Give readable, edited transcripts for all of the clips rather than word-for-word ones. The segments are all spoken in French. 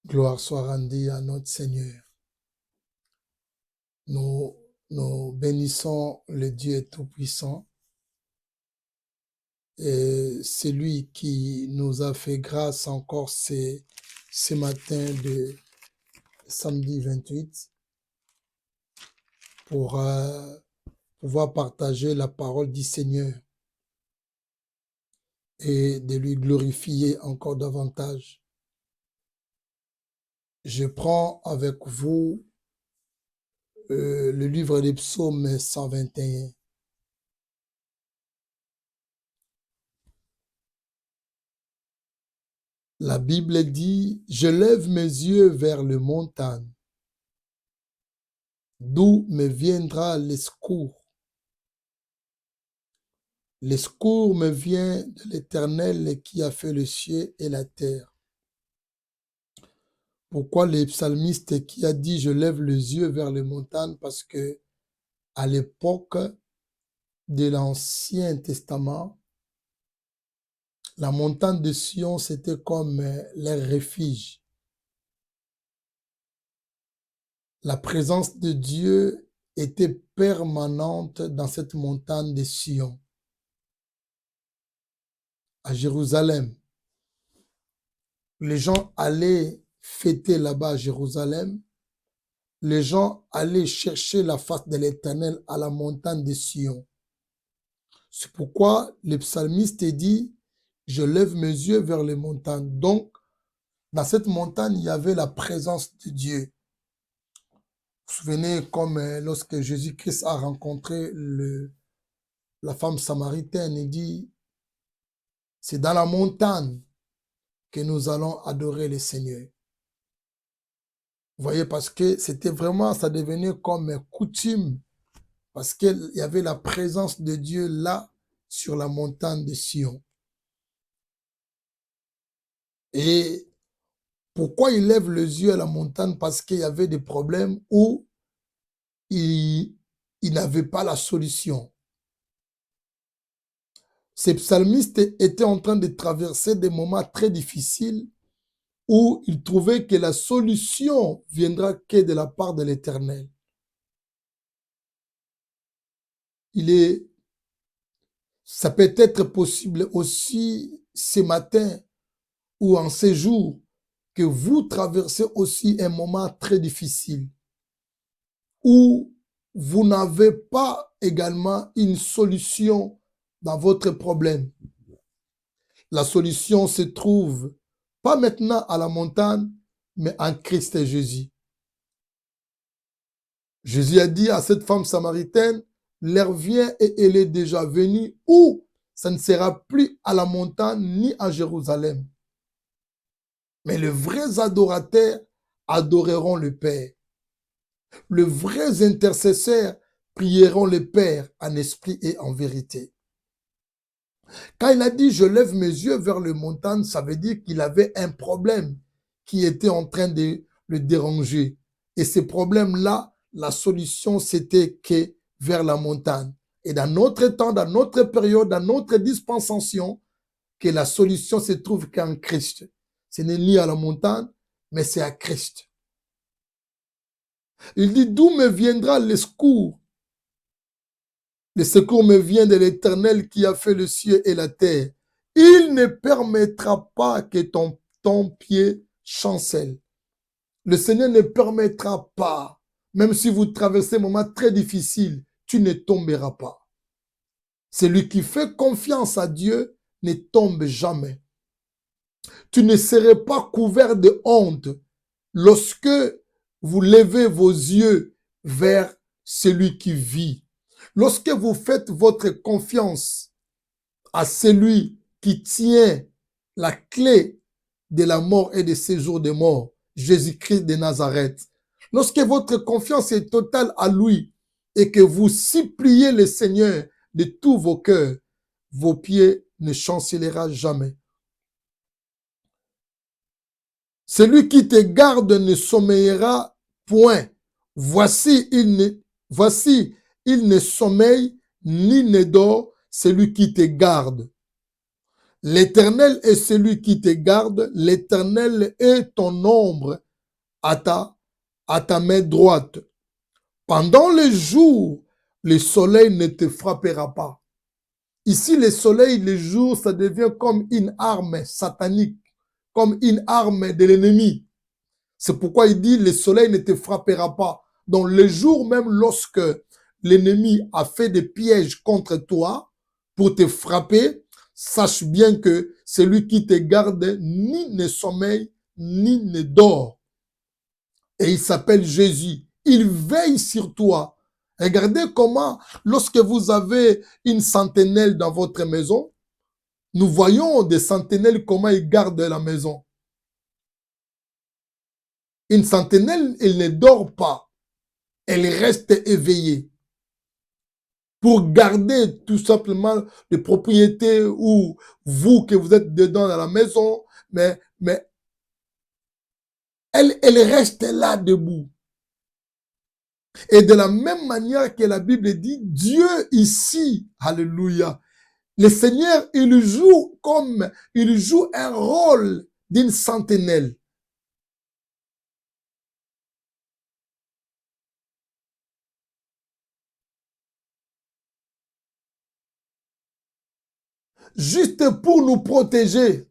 Gloire soit rendue à notre Seigneur. Nous bénissons le Dieu Tout-Puissant et c'est lui qui nous a fait grâce encore ce matin de samedi 28 pour pouvoir partager la parole du Seigneur et de lui glorifier encore davantage. Je prends avec vous le livre des psaumes 121. La Bible dit, je lève mes yeux vers les montagnes, d'où me viendra le secours. Le secours me vient de l'Éternel qui a fait le ciel et la terre. Pourquoi le psalmiste qui a dit, je lève les yeux vers les montagnes? Parce que à l'époque de l'Ancien Testament, la montagne de Sion, c'était comme leur refuge. La présence de Dieu était permanente dans cette montagne de Sion. À Jérusalem, les gens allaient fêter là-bas à Jérusalem. Les gens allaient chercher la face de l'Éternel à la montagne de Sion. C'est pourquoi le psalmiste dit, je lève mes yeux vers les montagnes. Donc, dans cette montagne, il y avait la présence de Dieu. Vous vous souvenez comme lorsque Jésus-Christ a rencontré la femme samaritaine, il dit, c'est dans la montagne que nous allons adorer le Seigneur. Vous voyez, parce que c'était vraiment, ça devenait comme coutume, parce qu'il y avait la présence de Dieu là, sur la montagne de Sion. Et pourquoi il lève les yeux à la montagne? Parce qu'il y avait des problèmes où il n'avait pas la solution. Ces psalmistes étaient en train de traverser des moments très difficiles où ils trouvaient que la solution viendra que de la part de l'Éternel. Ça peut être possible aussi ce matin ou en ces jours que vous traversez aussi un moment très difficile où vous n'avez pas également une solution dans votre problème. La solution se trouve pas maintenant à la montagne, mais en Christ Jésus. Jésus a dit à cette femme samaritaine, l'heure vient et elle est déjà venue, où ça ne sera plus à la montagne ni à Jérusalem. Mais les vrais adorateurs adoreront le Père. Les vrais intercesseurs prieront le Père en esprit et en vérité. Quand il a dit « je lève mes yeux vers les montagnes », ça veut dire qu'il avait un problème qui était en train de le déranger. Et ce problème-là, la solution, c'était que vers la montagne. Et dans notre temps, dans notre période, dans notre dispensation, que la solution se trouve qu'en Christ. Ce n'est ni à la montagne, mais c'est à Christ. Il dit, d'où me viendra le secours? Le secours me vient de l'Éternel qui a fait le ciel et la terre. Il ne permettra pas que ton pied chancelle. Le Seigneur ne permettra pas, même si vous traversez un moment très difficile, tu ne tomberas pas. Celui qui fait confiance à Dieu ne tombe jamais. Tu ne serais pas couvert de honte lorsque vous levez vos yeux vers celui qui vit. Lorsque vous faites votre confiance à celui qui tient la clé de la mort et des séjours de mort, Jésus-Christ de Nazareth, lorsque votre confiance est totale à lui et que vous suppliez le Seigneur de tous vos cœurs, vos pieds ne chancelleront jamais. Celui qui te garde ne sommeillera point. Voici, il ne sommeille ni ne dort, celui qui te garde. L'Éternel est celui qui te garde. L'Éternel est ton ombre à ta main droite. Pendant les jours, le soleil ne te frappera pas. Ici, le soleil, les jours, ça devient comme une arme satanique, comme une arme de l'ennemi. C'est pourquoi il dit, le soleil ne te frappera pas. Donc, le jour même lorsque l'ennemi a fait des pièges contre toi pour te frapper, sache bien que celui qui te garde ni ne sommeille, ni ne dort. Et il s'appelle Jésus. Il veille sur toi. Regardez comment, lorsque vous avez une sentinelle dans votre maison, nous voyons des sentinelles comment ils gardent la maison. Une sentinelle, elle ne dort pas. Elle reste éveillée pour garder tout simplement les propriétés ou vous que vous êtes dedans dans la maison, mais elle reste là debout. Et de la même manière que la Bible dit, Dieu ici, alléluia, le Seigneur, il joue un rôle d'une sentinelle. Juste pour nous protéger.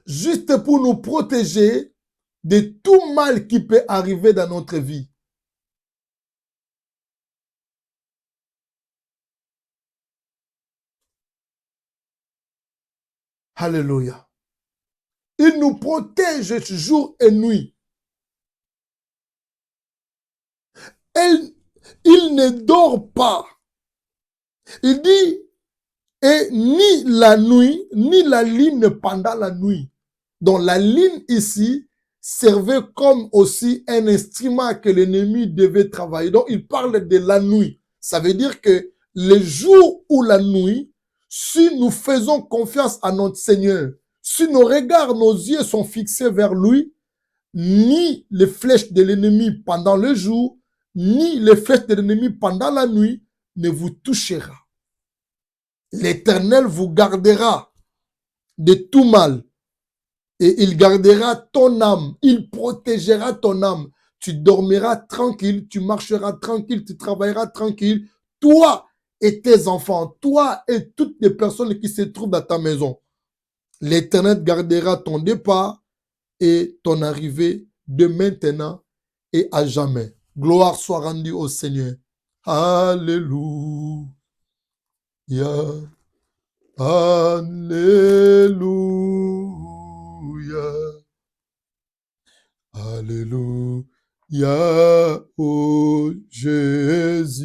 Juste pour nous protéger de tout mal qui peut arriver dans notre vie. Alléluia. Il nous protège jour et nuit. Il ne dort pas. Il dit, et ni la nuit, ni la lune pendant la nuit. Donc la lune ici servait comme aussi un instrument que l'ennemi devait travailler. Donc il parle de la nuit. Ça veut dire que les jours ou la nuit, si nous faisons confiance à notre Seigneur, si nos regards, nos yeux sont fixés vers lui, ni les flèches de l'ennemi pendant le jour, ni les flèches de l'ennemi pendant la nuit ne vous touchera. L'Éternel vous gardera de tout mal et il gardera ton âme, il protégera ton âme. Tu dormiras tranquille, tu marcheras tranquille, tu travailleras tranquille. Toi et tes enfants, toi et toutes les personnes qui se trouvent dans ta maison. L'Éternel gardera ton départ et ton arrivée de maintenant et à jamais. Gloire soit rendue au Seigneur. Alléluia. Alléluia. Alléluia, oh Jésus.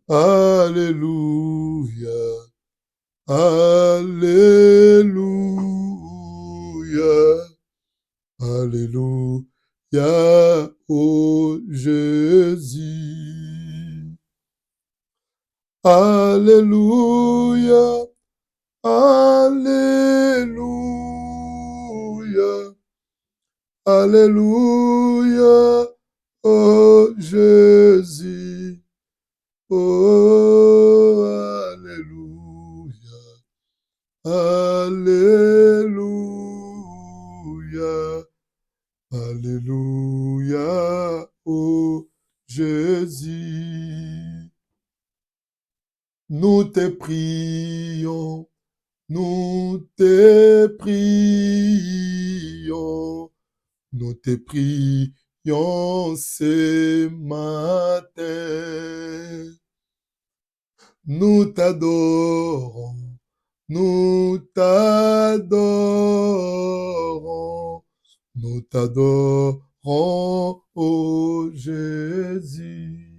Alléluia. Alléluia. Alléluia, oh Jésus. Alléluia. Alléluia. Alléluia, oh Jésus. Oh, alléluia. Alléluia. Alléluia, oh Jésus. Nous te prions. Nous te prions, nous te prions ce matin. Nous t'adorons, nous t'adorons, nous t'adorons, ô Jésus.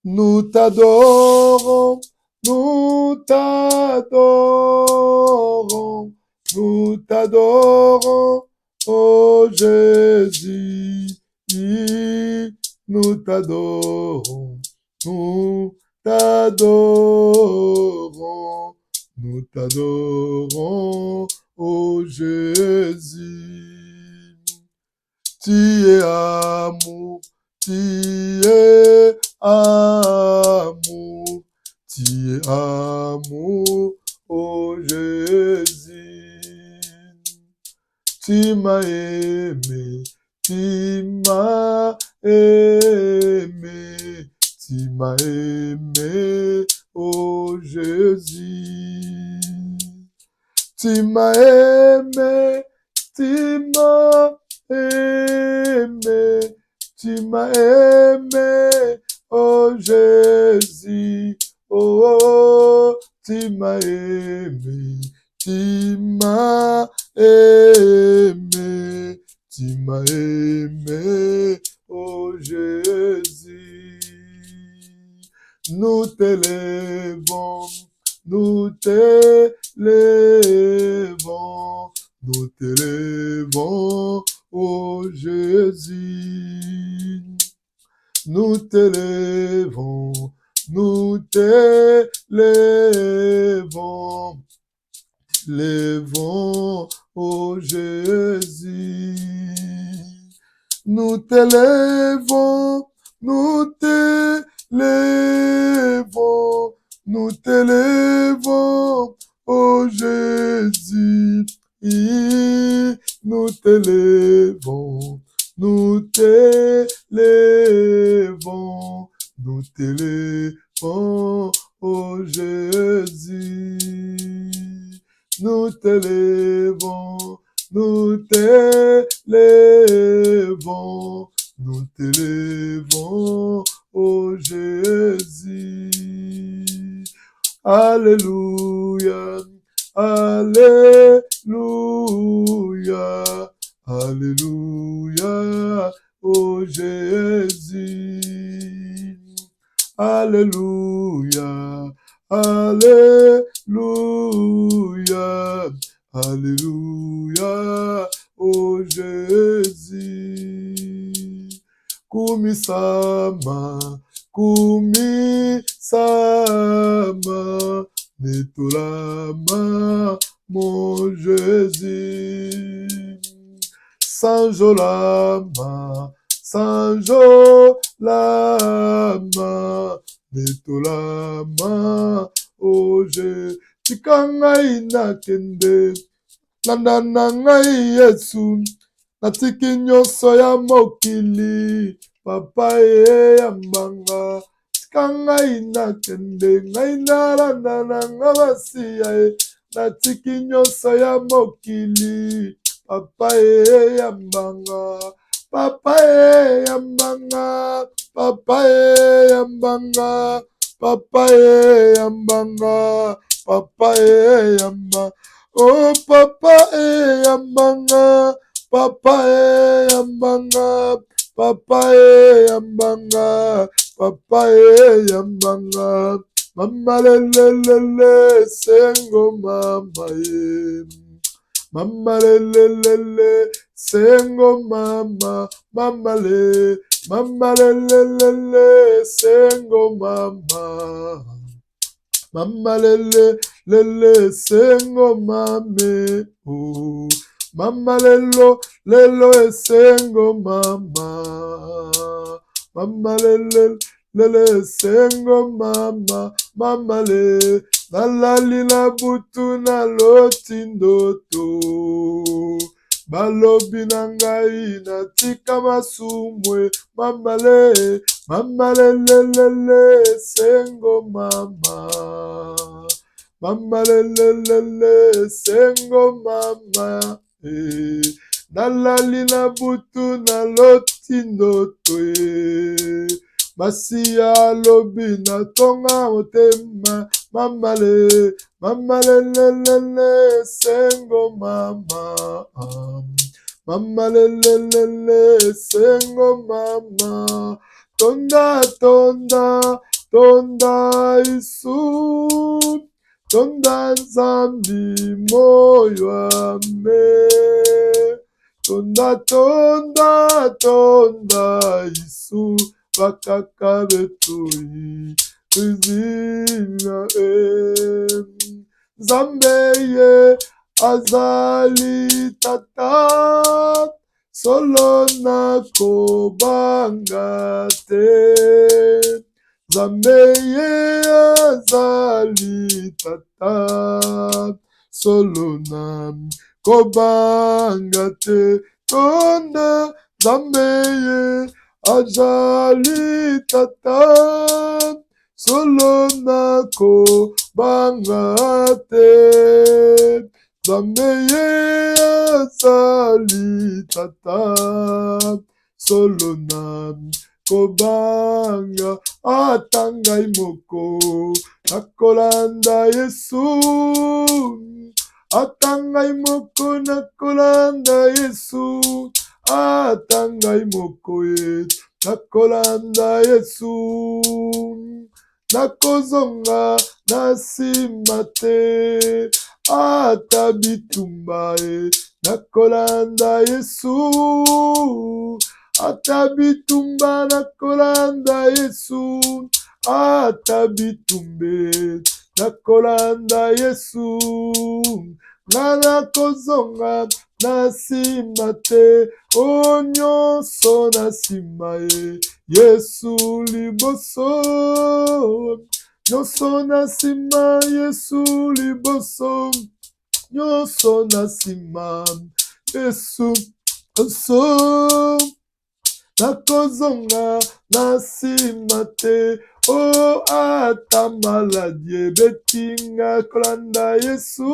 Nous t'adorons, nous t'adorons, nous t'adorons, ô Jésus. Nous t'adorons, nous t'adorons, nous t'adorons, ô Jésus. Tu es amour, tu es amour, tu es amour, oh Jésus. Tu m'as aimé, tu m'as aimé, tu m'as aimé, oh Jésus. Tu m'as aimé, tu m'as aimé, tu m'as aimé, oh Jésus. Oh, oh, tu m'as aimé, tu m'as aimé, tu m'as aimé, oh Jésus. Nous t'élèvons, nous t'élèvons, nous t'élèvons, oh Jésus. Nous t'élèvons, nous t'élèvons, lèvons, oh Jésus. Nous t'élèvons, nous t'élèvons, nous t'élèvons, oh Jésus. Nous t'élèvons, nous t'élèvons, nous t'élèvons, oh Jésus. Nous t'élèvons, nous t'élèvons, nous t'élèvons, oh Jésus. Alléluia, alléluia, alléluia, oh Jésus. Alléluia, alléluia, alléluia, oh Jésus. Kumisama, kumisama, netolama, mon Jésus. Sanjolama, sanjolama, netolama, oh Jésus. Tikangai na kende, landa na ngai Yesu, natiki nyonso ya mokili, papa ye yambanga. Tikangai na kende, ngai nalanda na nga basiya ye, natiki nyonso ya mokili, papa ye yambanga. Papa ye yambanga, papa ye yambanga, papa ye yambanga, papa ye yambanga. Oh papa e yambanga, papa e yambanga, papa e yambanga, papa e yambanga. Mama lelelele sengo mama ye, mama lelelele sengo mama, mama lelelele sengo mama. Mama lele sengo mame, oh. Mama lelo sengo mama. Mama lele sengo mama. Mama le nalali na butu na loti ndoto. Balobi na ngai na tika masumwe. Mama le sengo mama. Mama lelelele sengo mama. Nalali na butu na loti ndoto. Masiya lobi na tonga motema. Mama lelelele sengo mama. Mama lelelele sengo mama. Tonda, tonda, tonda Isu, tonda Nzambi moyo ame. Tonda, tonda, tonda Isu, bakaka betoi, uzina Nzambe ye azali tata, solo nakobanga te. Nzambe ye azali tata, solo nakobanga te. Tonda Nzambe ye azali tata, solo nakobanga te. Nzambe ye azali tata, solo nakobanga atangai moko nakolanda Yesu, atangai moko nakolanda Yesu, atangai moko ye nakolanda Yesu, nakozonga na nsima te, ata bitumba ye nakolanda Yesu, ata bitumba nakolanda Yesu, ata bitumbe nakolanda Yesu, nga nakozonga na nsima te, o nyonso na nsima ye Yesu liboso, nyonso na nsima Yesu liboso, nyonso na nsima Yesu liboso, nakozonga na nsima te, o ata maladi ebetinga kolanda Yesu,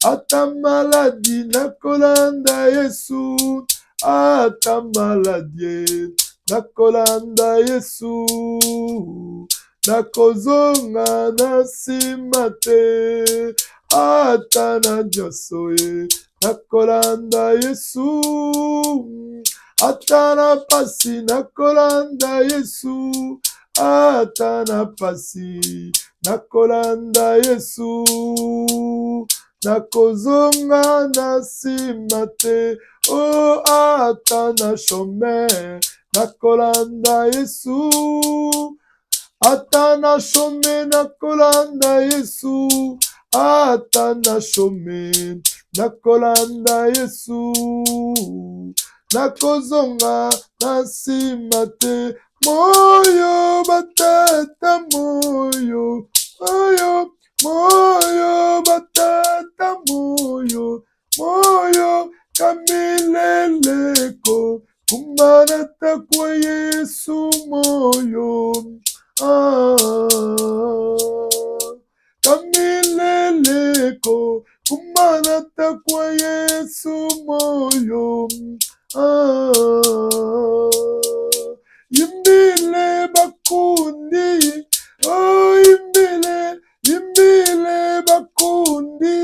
ata maladi nakolanda Yesu, ata maladi nakolanda Yesu, nakozonga na nsima te, ata na nyonso ye nakolanda Yesu, ata na pasi nakolanda Yesu, ata na pasi nakolanda Yesu, nakozonga na nsima te, o ata na chômeur nakolanda Yesu, ata na chômeur nakolanda Yesu, ata na chômeur nakolanda Yesu, nakozonga na nsima te, moyo batata moyo, moyo, moyo batata moyo, moyo kamileleko, kumanata kwa Yesu moyo, kamileleko, kumanata kwa Yesu moyo, yimbile bakundi, oh yimbile, yimbile bakundi,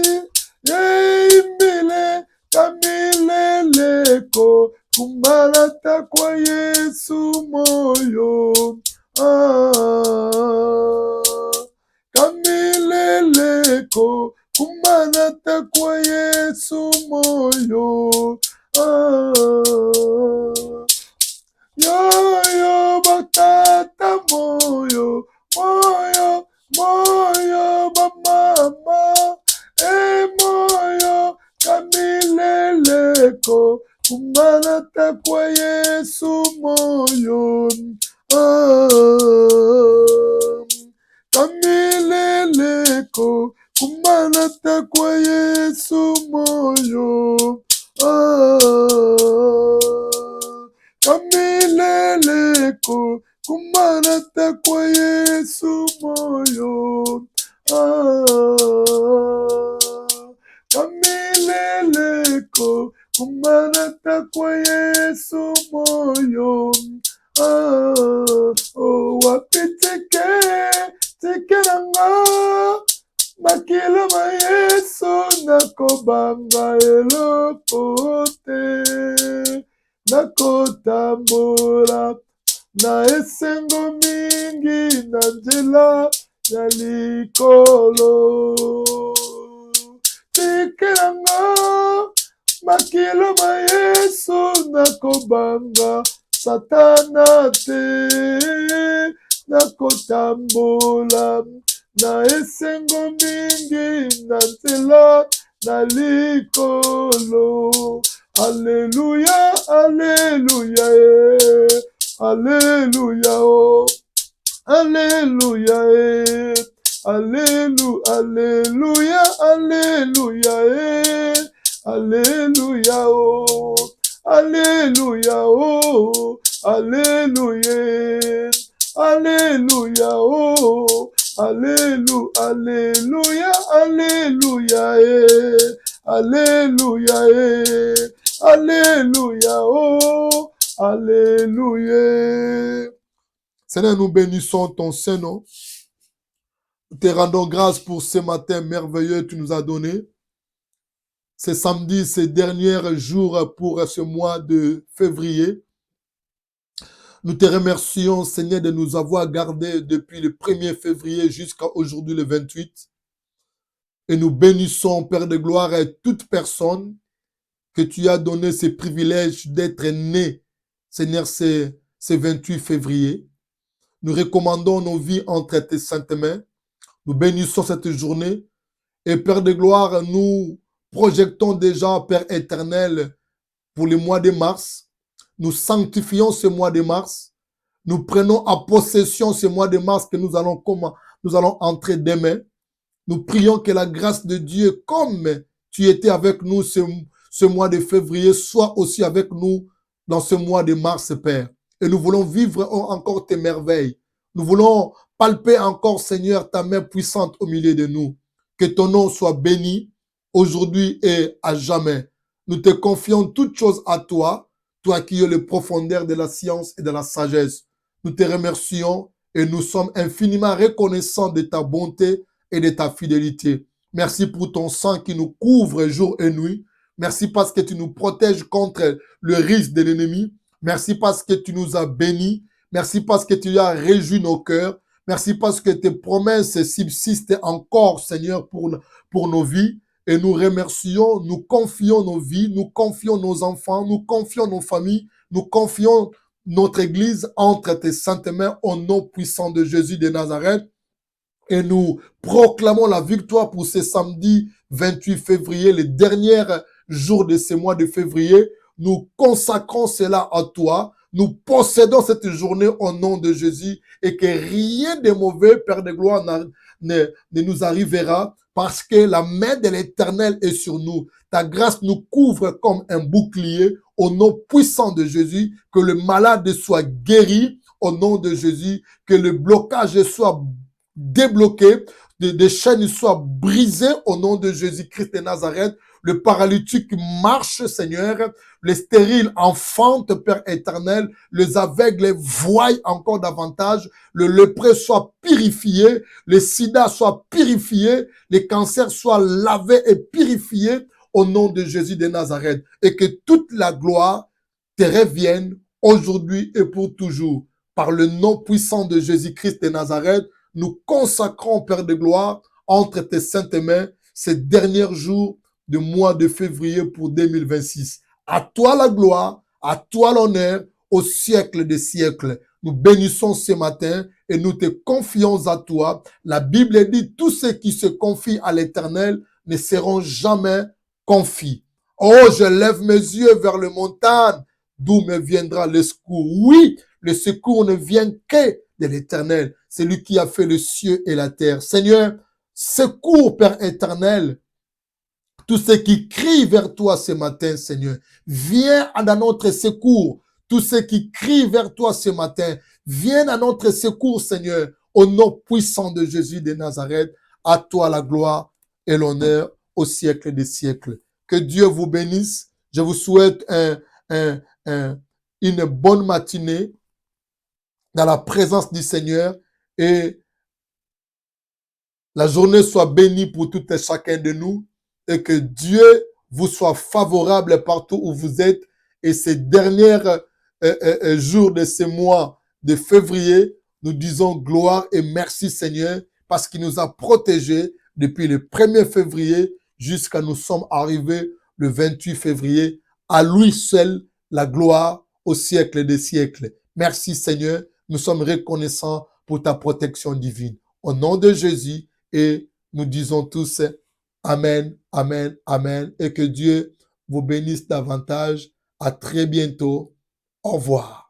yimbile kamileleko, kumanata kwa Yesu moyo, kamileleko, kumanata kwa Yesu moyo, yoyo batata moyo, moyo, moyo bamama, moyo kamileleko, kumanata kwa Yesu moyo, kamileleko, kumanata kwa Yesu moyo, kamileleko, kumanata kwa Yesu moyo, kamileleko, kumanata kwa Yesu moyo, wapitike tikeranga makilo ma Yesu nakobanga eloko te, nakotambola na esengo mingi na nzela ya likolo, tikelanga makilo ma Yesu nakobanga satana te, nakotambola na esengo mingi na nzela na likolo, Alléluia, Alléluia, eh. Alléluia, oh. Alléluia, eh. Alléluia, Alléluia, Alléluia, eh. Alléluia, oh. Alléluia, oh. Alléluia. Alléluia, oh. Alléluia, Alléluia, Alléluia, eh. Alléluia, eh. Alléluia, oh. Alléluia. Seigneur, nous bénissons ton Saint-Nom. Nous te rendons grâce pour ce matin merveilleux que tu nous as donné. Ce samedi, ces derniers jours pour ce mois de février. Nous te remercions, Seigneur, de nous avoir gardés depuis le 1er février jusqu'à aujourd'hui, le 28. Et nous bénissons, Père de gloire, à toute personne que tu as donné ce privilège d'être né, Seigneur, ce 28 février. Nous recommandons nos vies entre tes saintes mains. Nous bénissons cette journée. Et Père de gloire, nous projetons déjà, Père éternel, pour le mois de mars. Nous sanctifions ce mois de mars. Nous prenons à possession ce mois de mars que nous allons entrer demain. Nous prions que la grâce de Dieu, comme tu étais avec nous ce mois de février, soit aussi avec nous dans ce mois de mars, Père. Et nous voulons vivre encore tes merveilles. Nous voulons palper encore, Seigneur, ta main puissante au milieu de nous. Que ton nom soit béni aujourd'hui et à jamais. Nous te confions toutes choses à toi, toi qui es le profondeur de la science et de la sagesse. Nous te remercions et nous sommes infiniment reconnaissants de ta bonté et de ta fidélité. Merci pour ton sang qui nous couvre jour et nuit. Merci parce que tu nous protèges contre le risque de l'ennemi. Merci parce que tu nous as bénis. Merci parce que tu as réjoui nos cœurs. Merci parce que tes promesses subsistent encore, Seigneur, pour nos vies. Et nous remercions, nous confions nos vies, nous confions nos enfants, nous confions nos familles, nous confions notre Église entre tes saintes mains au nom puissant de Jésus de Nazareth. Et nous proclamons la victoire pour ce samedi 28 février, le dernier jour de ce mois de février. Nous consacrons cela à toi. Nous possédons cette journée au nom de Jésus et que rien de mauvais, Père de gloire, ne nous arrivera parce que la main de l'Éternel est sur nous. Ta grâce nous couvre comme un bouclier au nom puissant de Jésus. Que le malade soit guéri au nom de Jésus. Que le blocage soit débloqué, des chaînes soient brisées au nom de Jésus-Christ de Nazareth. Le paralytique marche, Seigneur. Les stériles enfantent, Père éternel. Les aveugles voient encore davantage. Le lépreux soit purifié. Le sida soit purifié. Les cancers soient lavés et purifiés au nom de Jésus de Nazareth. Et que toute la gloire te revienne aujourd'hui et pour toujours. Par le nom puissant de Jésus-Christ de Nazareth, nous consacrons, Père de gloire, entre tes saintes mains, ces derniers jours du mois de février pour 2026. À toi la gloire, à toi l'honneur, au siècle des siècles. Nous bénissons ce matin et nous te confions à toi. La Bible dit, tous ceux qui se confient à l'Éternel ne seront jamais confiés. Oh, je lève mes yeux vers les montagnes, d'où me viendra le secours. Oui, le secours ne vient que de l'Éternel. C'est lui qui a fait le ciel et la terre. Seigneur, secours, Père éternel, tous ceux qui crient vers toi ce matin, Seigneur. Viens à notre secours. Tous ceux qui crient vers toi ce matin, viens à notre secours, Seigneur. Au nom puissant de Jésus de Nazareth, à toi la gloire et l'honneur au siècle des siècles. Que Dieu vous bénisse. Je vous souhaite une bonne matinée dans la présence du Seigneur et la journée soit bénie pour tout et chacun de nous et que Dieu vous soit favorable partout où vous êtes et ces derniers jours de ce mois de février, nous disons gloire et merci Seigneur parce qu'il nous a protégés depuis le 1er février jusqu'à nous sommes arrivés le 28 février. À lui seul la gloire au siècle des siècles. Merci Seigneur, nous sommes reconnaissants pour ta protection divine. Au nom de Jésus, et nous disons tous Amen, Amen, Amen, et que Dieu vous bénisse davantage. À très bientôt. Au revoir.